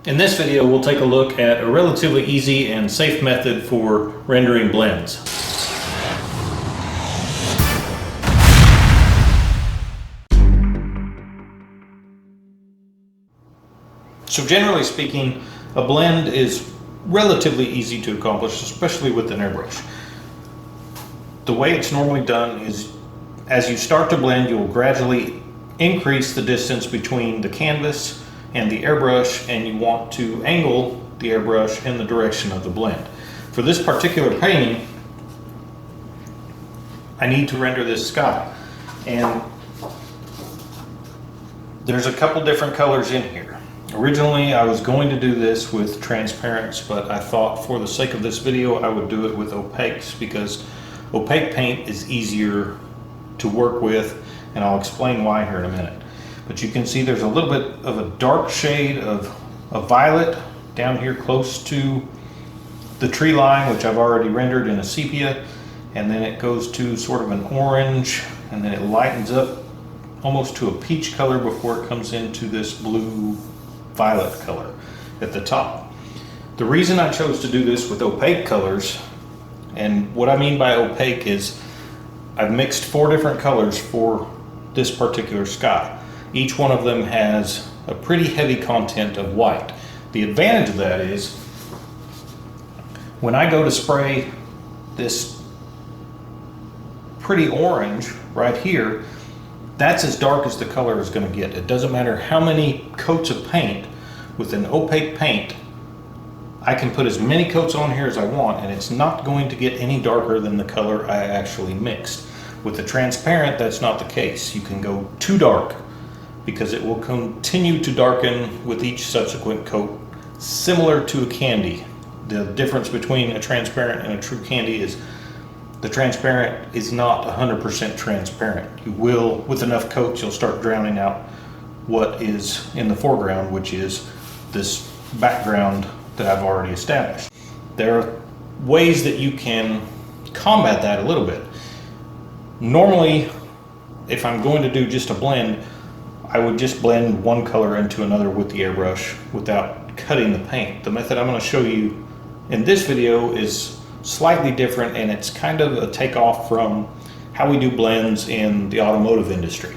In this video, we'll take a look at a relatively easy and safe method for rendering blends. So generally speaking, a blend is relatively easy to accomplish, especially with an airbrush. The way it's normally done is as you start to blend, you'll gradually increase the distance between the canvas and the airbrush, and you want to angle the airbrush in the direction of the blend. For this particular painting, I need to render this sky, and there's a couple different colors in here. Originally, I was going to do this with transparents, but I thought for the sake of this video, I would do it with opaques because opaque paint is easier to work with, and I'll explain why here in a minute. But you can see there's a little bit of a dark shade of violet down here close to the tree line, which I've already rendered in a sepia, and then it goes to sort of an orange, and then it lightens up almost to a peach color before it comes into this blue violet color at the top. The reason I chose to do this with opaque colors, and what I mean by opaque is I've mixed 4 different colors for this particular sky. Each one of them has a pretty heavy content of white. The advantage of that is when I go to spray this pretty orange right here, that's as dark as the color is going to get. It doesn't matter how many coats of paint. With an opaque paint, I can put as many coats on here as I want, and it's not going to get any darker than the color I actually mixed. With the transparent, that's not the case. You can go too dark because it will continue to darken with each subsequent coat, similar to a candy. The difference between a transparent and a true candy is the transparent is not 100% transparent. You will, with enough coats, you'll start drowning out what is in the foreground, which is this background that I've already established. There are ways that you can combat that a little bit. Normally, if I'm going to do just a blend, I would just blend one color into another with the airbrush without cutting the paint. The method I'm going to show you in this video is slightly different, and it's kind of a takeoff from how we do blends in the automotive industry.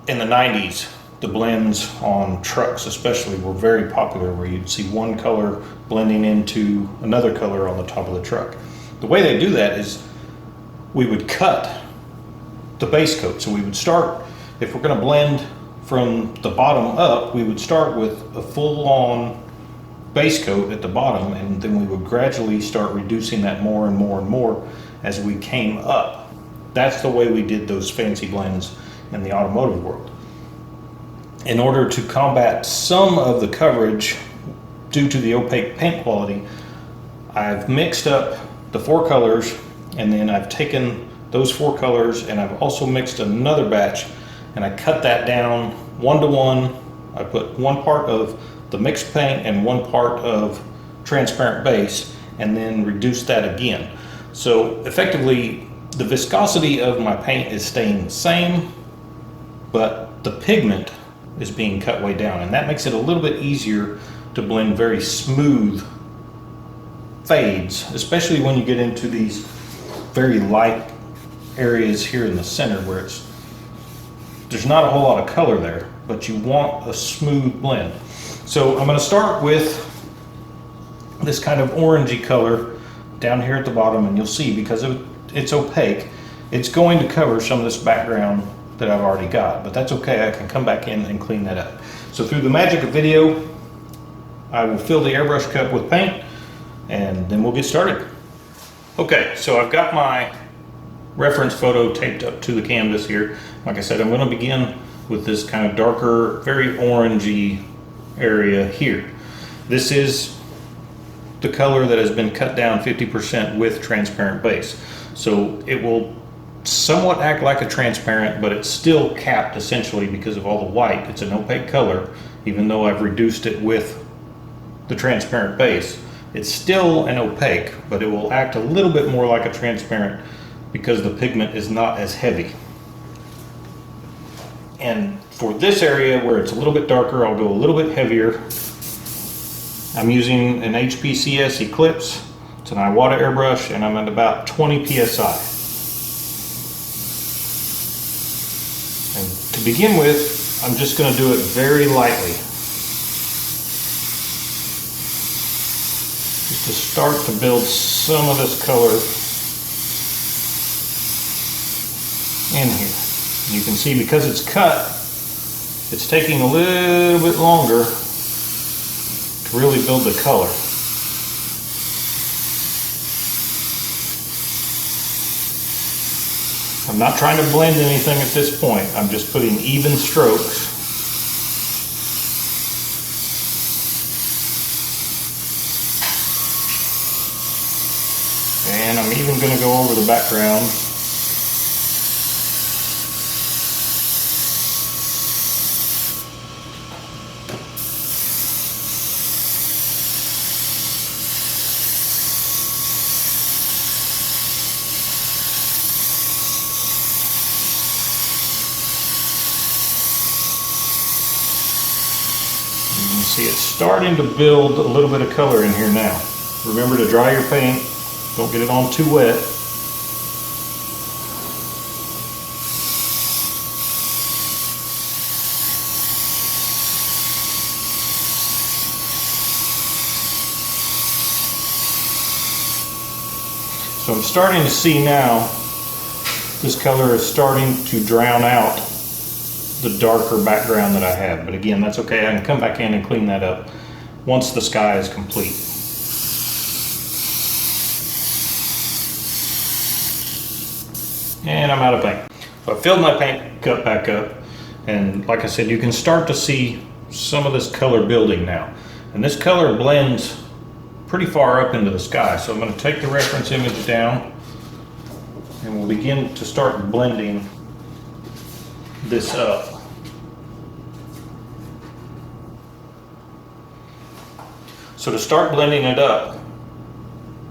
In the 90s, the blends on trucks especially were very popular, where you'd see one color blending into another color on the top of the truck. The way they do that is we would cut the base coat. So we would start, if we're going to blend from the bottom up, we would start with a full-on base coat at the bottom, and then we would gradually start reducing that more and more and more as we came up. That's the way we did those fancy blends in the automotive world. In order to combat some of the coverage due to the opaque paint quality, I've mixed up the 4 colors, and then I've taken those 4 colors and I've also mixed another batch, and I cut that down 1 to 1. I put 1 part of the mixed paint and 1 part of transparent base, and then reduced that again. So effectively, the viscosity of my paint is staying the same, but the pigment is being cut way down, and that makes it a little bit easier to blend very smooth fades, especially when you get into these very light areas here in the center where there's not a whole lot of color there, but you want a smooth blend. So I'm going to start with this kind of orangey color down here at the bottom, and you'll see because it's opaque, it's going to cover some of this background that I've already got, but that's okay. I can come back in and clean that up. So through the magic of video, I will fill the airbrush cup with paint, and then we'll get started. Okay, so I've got my reference photo taped up to the canvas here. Like I said, I'm going to begin with this kind of darker, very orangey area here. This is the color that has been cut down 50% with transparent base. So it will somewhat act like a transparent, but it's still capped essentially because of all the white. It's an opaque color, even though I've reduced it with the transparent base. It's still an opaque, but it will act a little bit more like a transparent because the pigment is not as heavy. And for this area where it's a little bit darker, I'll go a little bit heavier. I'm using an HPCS Eclipse. It's an Iwata airbrush, and I'm at about 20 PSI. And to begin with, I'm just going to do it very lightly. Just to start to build some of this color in here. And you can see because it's cut, it's taking a little bit longer to really build the color. I'm not trying to blend anything at this point. I'm just putting even strokes. And I'm even going to go over the background. See, it's starting to build a little bit of color in here now. Remember to dry your paint. Don't get it on too wet. So I'm starting to see now this color is starting to drown out the darker background that I have. But again, that's okay. I can come back in and clean that up once the sky is complete. And I'm out of paint. So I filled my paint cup back up, and like I said, you can start to see some of this color building now. And this color blends pretty far up into the sky. So I'm going to take the reference image down, and we'll begin to start blending this up. So to start blending it up,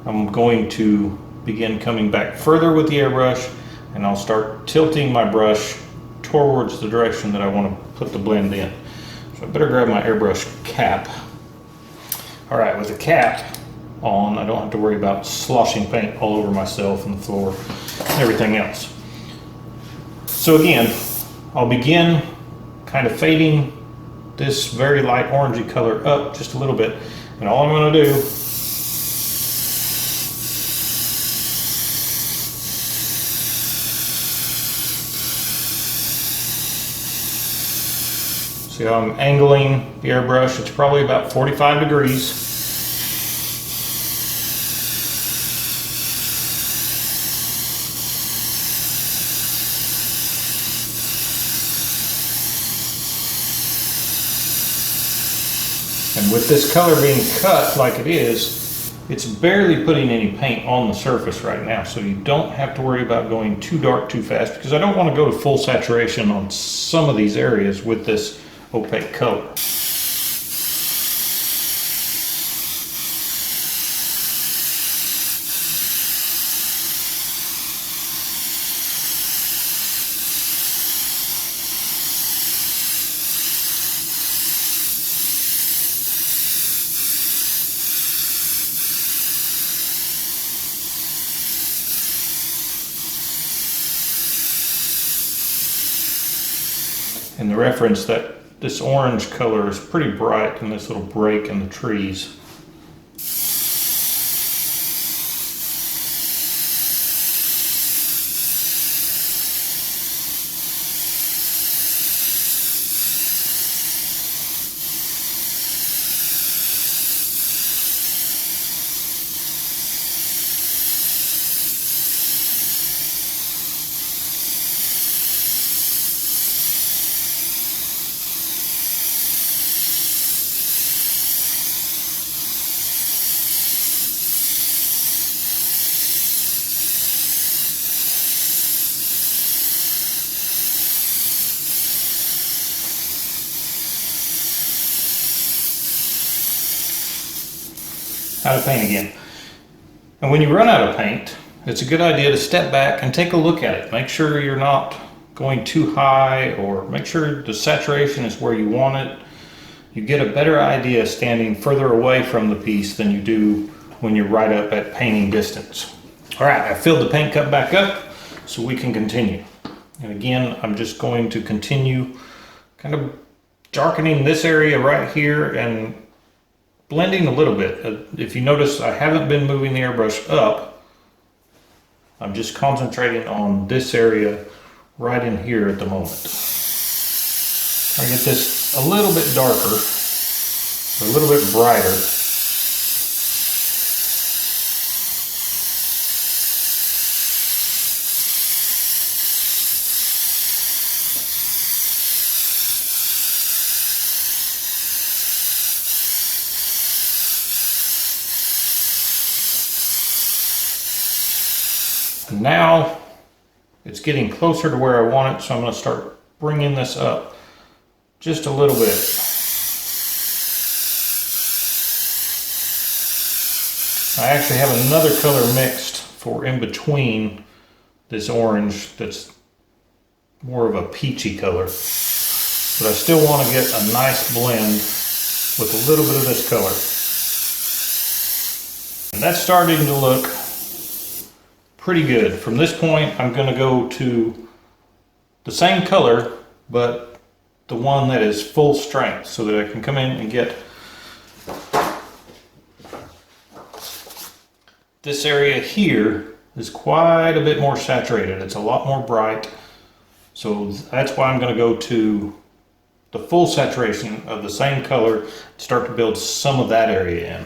I'm going to begin coming back further with the airbrush, and I'll start tilting my brush towards the direction that I want to put the blend in. So I better grab my airbrush cap. All right, with the cap on, I don't have to worry about sloshing paint all over myself and the floor and everything else. So again, I'll begin kind of fading this very light orangey color up just a little bit. And all I'm going to do see how I'm angling the airbrush. It's probably about 45 degrees. And with this color being cut like it is, it's barely putting any paint on the surface right now. So you don't have to worry about going too dark too fast, because I don't want to go to full saturation on some of these areas with this opaque color. And the reference that this orange color is pretty bright in this little break in the trees. Out of paint again. And when you run out of paint, it's a good idea to step back and take a look at it. Make sure you're not going too high, or make sure the saturation is where you want it. You get a better idea standing further away from the piece than you do when you're right up at painting distance. All right, I filled the paint cup back up so we can continue. And again, I'm just going to continue kind of darkening this area right here and blending a little bit. If you notice, I haven't been moving the airbrush up. I'm just concentrating on this area right in here at the moment. I get this a little bit darker, a little bit brighter. Now it's getting closer to where I want it, so I'm going to start bringing this up just a little bit. I actually have another color mixed for in between this orange that's more of a peachy color, but I still want to get a nice blend with a little bit of this color. And that's starting to look pretty good. From this point, I'm going to go to the same color, but the one that is full strength, so that I can come in and get this area here is quite a bit more saturated. It's a lot more bright. So that's why I'm going to go to the full saturation of the same color to start to build some of that area in.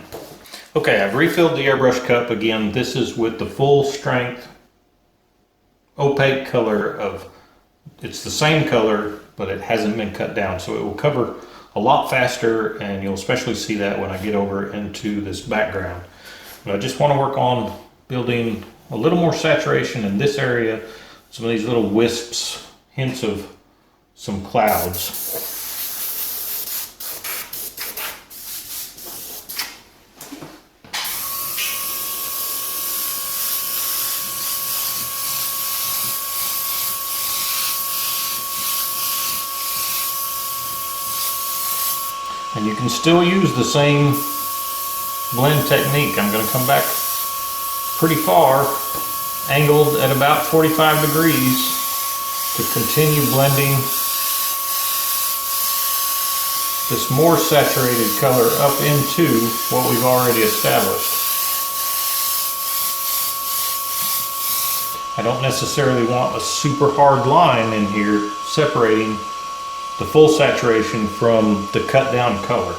Okay, I've refilled the airbrush cup again. This is with the full strength opaque color of, it's the same color, but it hasn't been cut down. So it will cover a lot faster, and you'll especially see that when I get over into this background. But I just want to work on building a little more saturation in this area. Some of these little wisps, hints of some clouds. And you can still use the same blend technique. I'm going to come back pretty far, angled at about 45 degrees to continue blending this more saturated color up into what we've already established. I don't necessarily want a super hard line in here separating the full saturation from the cut down color.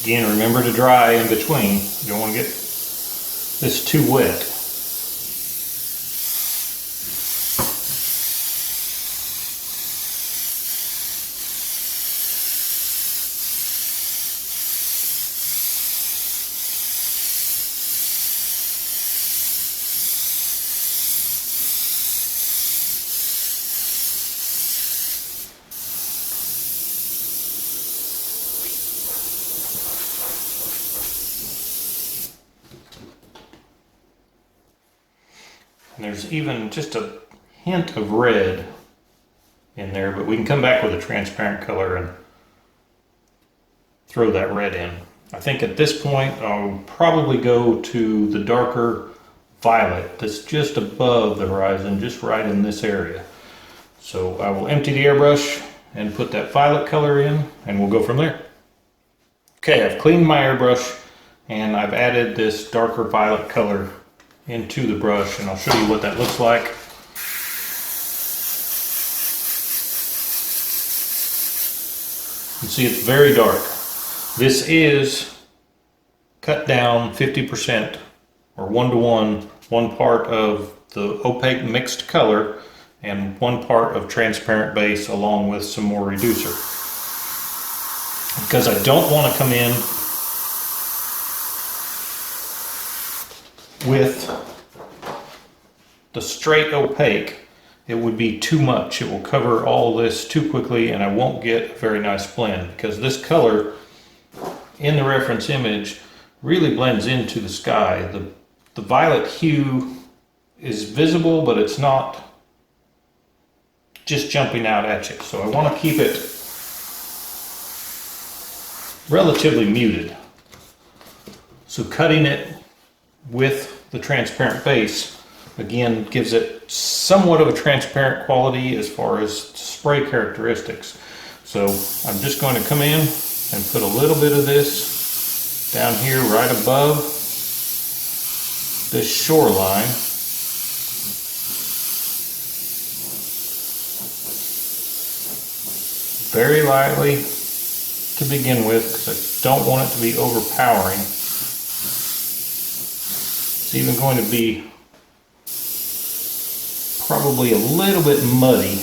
Again, remember to dry in between. You don't want to get this too wet. And there's even just a hint of red in there, but we can come back with a transparent color and throw that red in. I think at this point I'll probably go to the darker violet that's just above the horizon, just right in this area. So I will empty the airbrush and put that violet color in, and we'll go from there. Okay, I've cleaned my airbrush and I've added this darker violet color into the brush, and I'll show you what that looks like. You see it's very dark. This is cut down 50% or 1-to-1, one part of the opaque mixed color and one part of transparent base along with some more reducer. Because I don't want to come in with the straight opaque. It would be too much. It will cover all this too quickly and I won't get a very nice blend, because this color in the reference image really blends into the sky. The violet hue is visible, but it's not just jumping out at you. So I want to keep it relatively muted. So cutting it with the transparent base, again, gives it somewhat of a transparent quality as far as spray characteristics. So I'm just going to come in and put a little bit of this down here right above this shoreline. Very lightly to begin with, because I don't want it to be overpowering. It's even going to be probably a little bit muddy.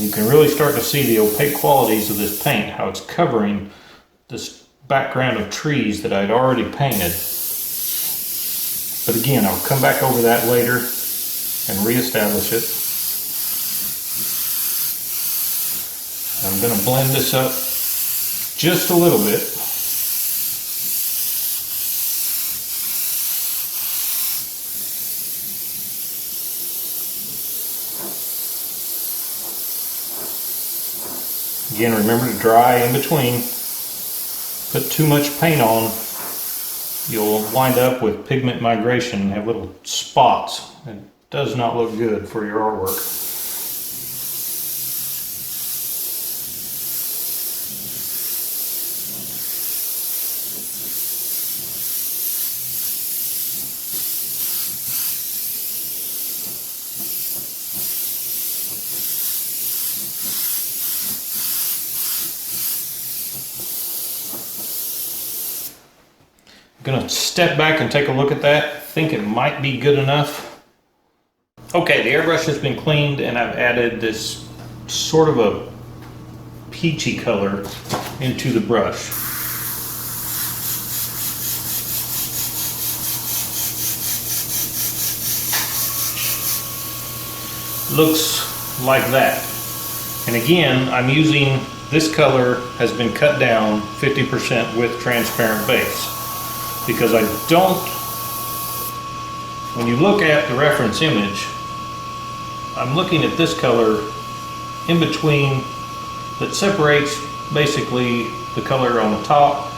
You can really start to see the opaque qualities of this paint, how it's covering this background of trees that I'd already painted. But again, I'll come back over that later and reestablish it. I'm going to blend this up just a little bit. Again, remember to dry in between. Put too much paint on, you'll wind up with pigment migration and have little spots. It does not look good for your artwork. I'm going to step back and take a look at that. I think it might be good enough. Okay, the airbrush has been cleaned and I've added this sort of a peachy color into the brush. Looks like that. And again, I'm using this color has been cut down 50% with transparent base. Because I don't, when you look at the reference image, I'm looking at this color in between that separates basically the color on the top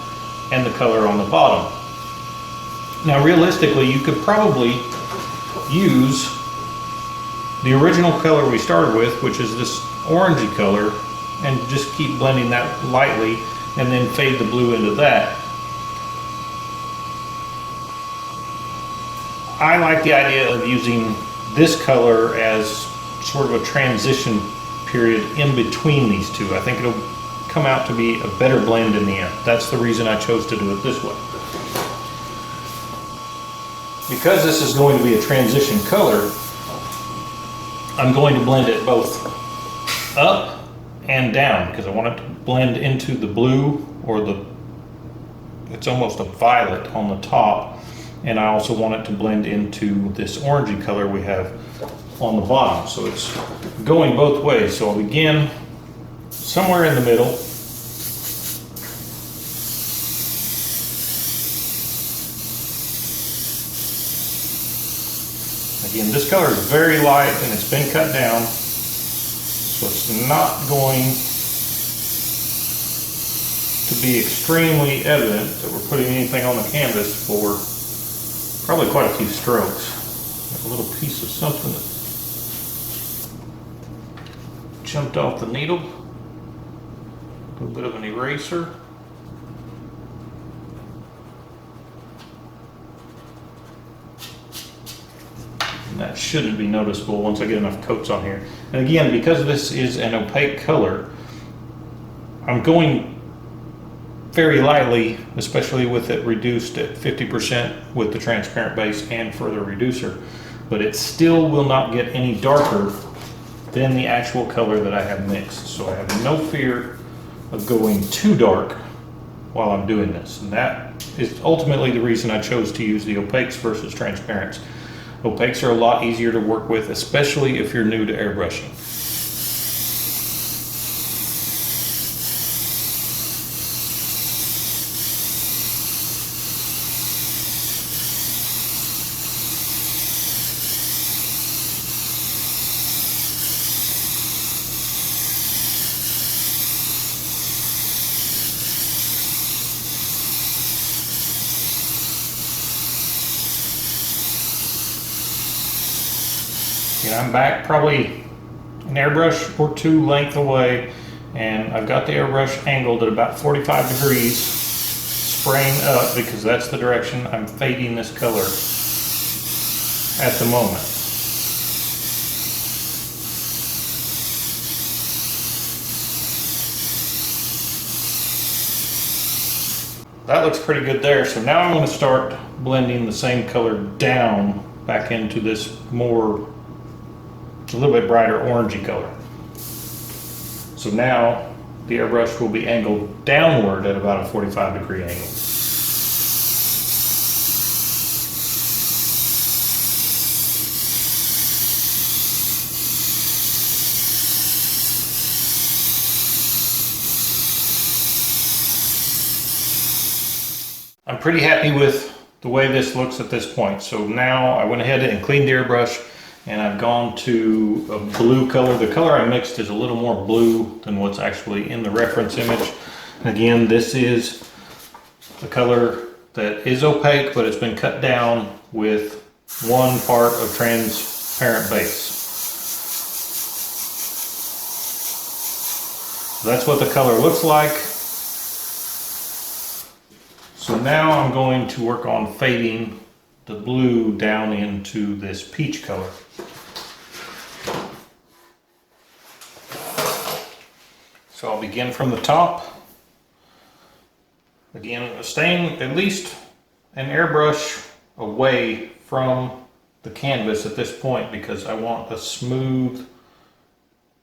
and the color on the bottom. Now realistically, you could probably use the original color we started with, which is this orangey color, and just keep blending that lightly and then fade the blue into that. I like the idea of using this color as sort of a transition period in between these two. I think it'll come out to be a better blend in the end. That's the reason I chose to do it this way. Because this is going to be a transition color, I'm going to blend it both up and down because I want it to blend into the blue, or it's almost a violet on the top. And I also want it to blend into this orangey color we have on the bottom. So it's going both ways. So I'll begin somewhere in the middle. Again, this color is very light and it's been cut down. So it's not going to be extremely evident that we're putting anything on the canvas for probably quite a few strokes. A little piece of something that jumped off the needle. A little bit of an eraser. That shouldn't be noticeable once I get enough coats on here. And again, because this is an opaque color, I'm going very lightly, especially with it reduced at 50% with the transparent base and further reducer, but it still will not get any darker than the actual color that I have mixed. So I have no fear of going too dark while I'm doing this. And that is ultimately the reason I chose to use the opaques versus transparents. Opaques are a lot easier to work with, especially if you're new to airbrushing. And I'm back probably an airbrush or two length away, and I've got the airbrush angled at about 45 degrees, spraying up because that's the direction I'm fading this color at the moment. That looks pretty good there. So now I'm going to start blending the same color down back into this a little bit brighter orangey color. So now the airbrush will be angled downward at about a 45 degree angle. I'm pretty happy with the way this looks at this point. So now I went ahead and cleaned the airbrush, and I've gone to a blue color. The color I mixed is a little more blue than what's actually in the reference image. And again, this is the color that is opaque, but it's been cut down with 1 part of transparent base. So that's what the color looks like. So now I'm going to work on fading the blue down into this peach color. So I'll begin from the top. Again, staying at least an airbrush away from the canvas at this point because I want a smooth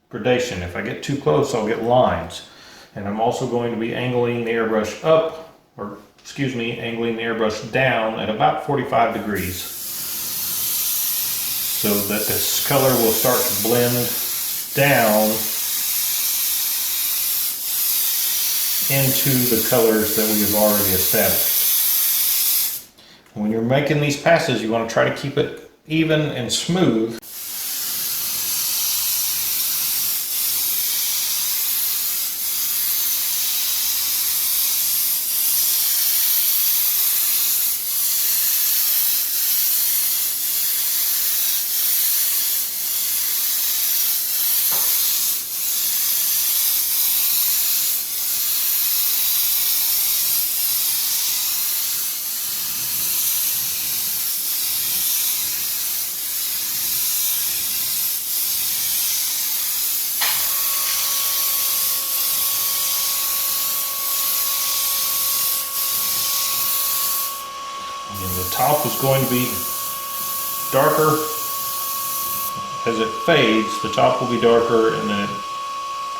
gradation. If I get too close, I'll get lines. And I'm also going to be angling the airbrush up, or excuse me, angling the airbrush down at about 45 degrees so that this color will start to blend down into the colors that we have already established. When you're making these passes, you want to try to keep it even and smooth. And the top is going to be darker. As it fades, the top will be darker and then it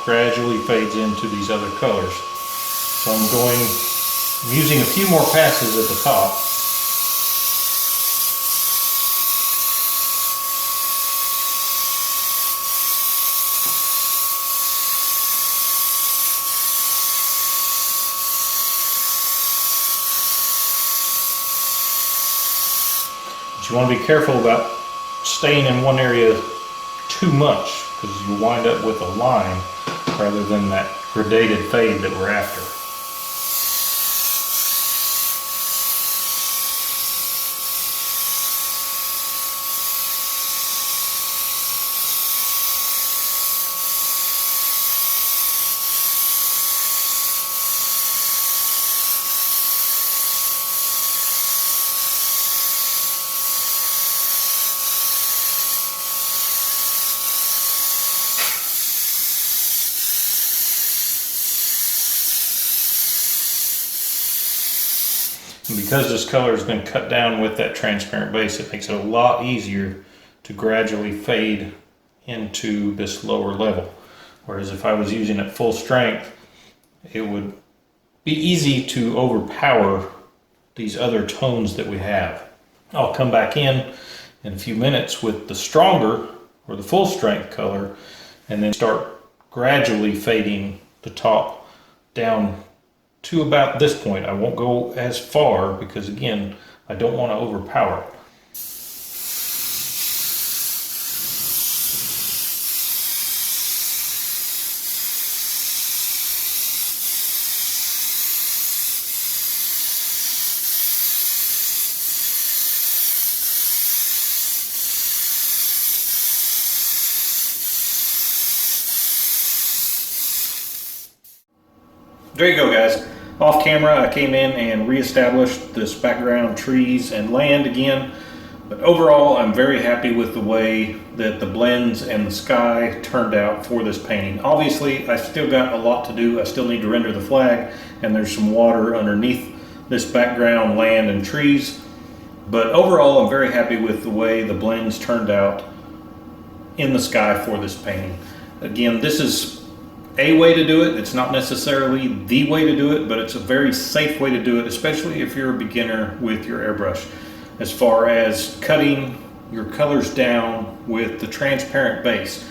gradually fades into these other colors. So I'm using a few more passes at the top. But you want to be careful about staying in one area too much because you wind up with a line rather than that gradated fade that we're after. And because this color has been cut down with that transparent base, it makes it a lot easier to gradually fade into this lower level. Whereas if I was using it full strength, it would be easy to overpower these other tones that we have. I'll come back in a few minutes with the stronger or the full strength color and then start gradually fading the top down to about this point. I won't go as far because again, I don't want to overpower it. There you go, guys. Off camera, I came in and reestablished this background, trees and land again. But overall, I'm very happy with the way that the blends and the sky turned out for this painting. Obviously, I still got a lot to do. I still need to render the flag, and there's some water underneath this background, land and trees. But overall, I'm very happy with the way the blends turned out in the sky for this painting. Again, this is a way to do it. It's not necessarily the way to do it, but it's a very safe way to do it, especially if you're a beginner with your airbrush. As far as cutting your colors down with the transparent base,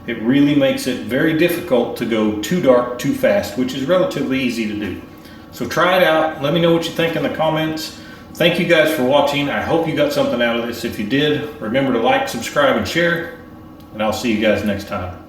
it really makes it very difficult to go too dark too fast, which is relatively easy to do. So try it out. Let me know what you think in the comments. Thank you guys for watching. I hope you got something out of this. If you did, remember to like, subscribe, and share, and I'll see you guys next time.